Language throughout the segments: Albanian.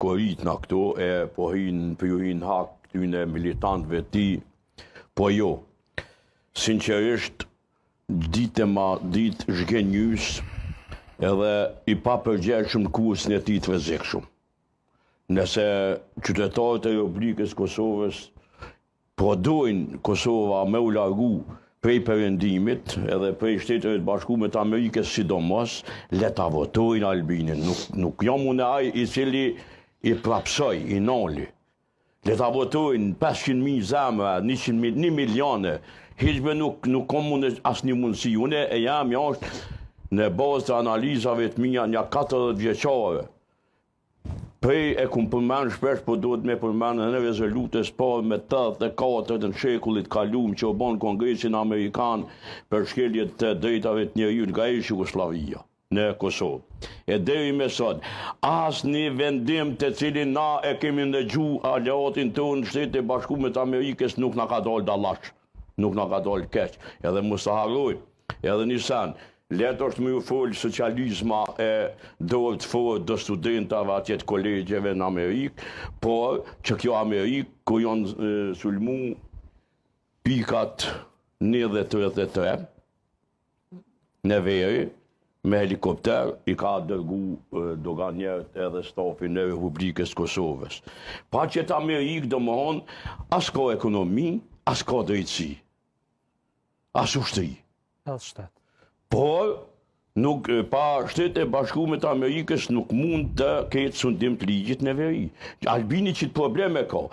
korit në këto, po hynë hak këtyne militantëve ti, po jo. Sinqerisht, ditë zhgënjys, edhe i pa përgjershëm në kursën e tij të rrezikshëm. Nëse qytetarët e Republikës Kosovës prodhojnë Kosova me u largu prej perëndimit edhe prej Shteteve të Bashkuara të Amerikës sidomos, le ta votojnë Albinin. Nuk jam unë ai i cili i prapsoj, i noli. Le ta votojnë 500.000 zemra, 1 milione. Hiçbe nuk kam unë asnjë mundësi. Unë e jam jashtë në bazë të analizave të mia një 40 vjeçare. Prej e kum përmend shpesh, po duhet me përmend në rezolutës parë me 84 në shekullit kaluar që u bën Kongresin Amerikan për shkeljet të drejtave të njeriut nga Jugosllavia në Kosovë. E deri me sot, asnjë vendim të cilin na e kemi ndëgju aleatin tonë në Shtetet e Bashkuara të Amerikës nuk na ka dalë dallash, nuk na ka dalë keq. Edhe mos ta harroj, edhe një sen. Letë është më ju folë socializma e dorë të forë do studentave atje të kolegjeve në Amerikë, por që kjo Amerikë, ku janë sulmu pikat 133 në veri, me helikopter, i ka dërgu doganjerët edhe stafin e Republikës Kosovës. Pa që të Amerikë do më honë, as ka ekonomi, as ka drejtësi, as ushtri. Por, pa Shtetet e Bashkuara të Amerikës nuk mund të ketë sundim të ligjit në veri. Albini që të probleme ka.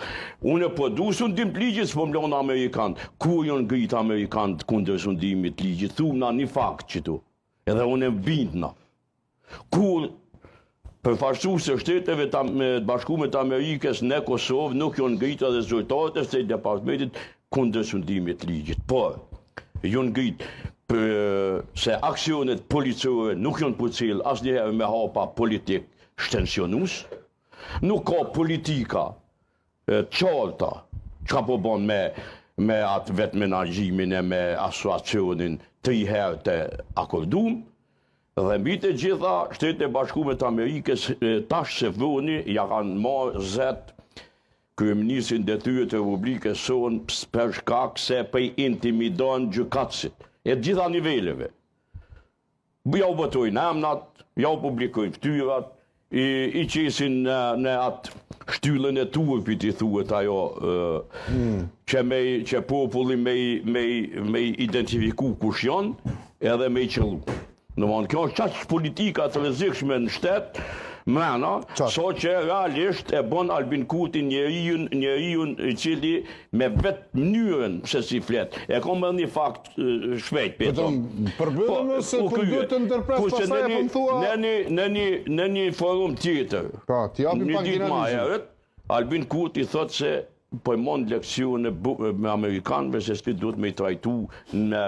Unë po du sundim të ligjit, s'po mlonë Amerikanë. Kur janë ngritë Amerikanë kundër sundimit të ligjit? Thumna një fakt që tu. Edhe unë e bindna. Kur përfaqësues të Shteteve të Bashkuara të Amerikës në Kosovë nuk janë ngritë rezultatet e State Departmentit kundër sundimit të ligjit. Por, janë ngritë se aksionet policore nuk janë përcjell asnjëherë me hapa politik shtensionus, nuk ka politika qarta çka po bën me atë vetë menaxhimin e me asociacionin 3 herë të akordum, dhe mbi të gjitha Shtetet e Bashkuara të Amerikës tash se vëni ja kanë marrë zet kryeministrin detyre të Republikës sonë për shkak se po i intimidon gjykatësit. E gjitha niveleve. Ja u botojnë emnat, ja u publikojnë ftyrat, i qesin në atë shtyllën e turpit, i thuhet ajo, që populli me identifiku kush janë, edhe me i qëllu. Në kjo është qaq politika të rrezikshme në shtet, mrena, so që realisht e bën Albin Kurti njeriun i cili me vetë mënyrën se si flet. E kam edhe një fakt shpejt, Petro. Përbëllëm se kur duhet të ndërpres pasaj e më thua... Në një forum tjetër, një ditë ma herët, Albin Kurti thot se po e mon leksione me Amerikanëve se s'ti duhet me i trajtu në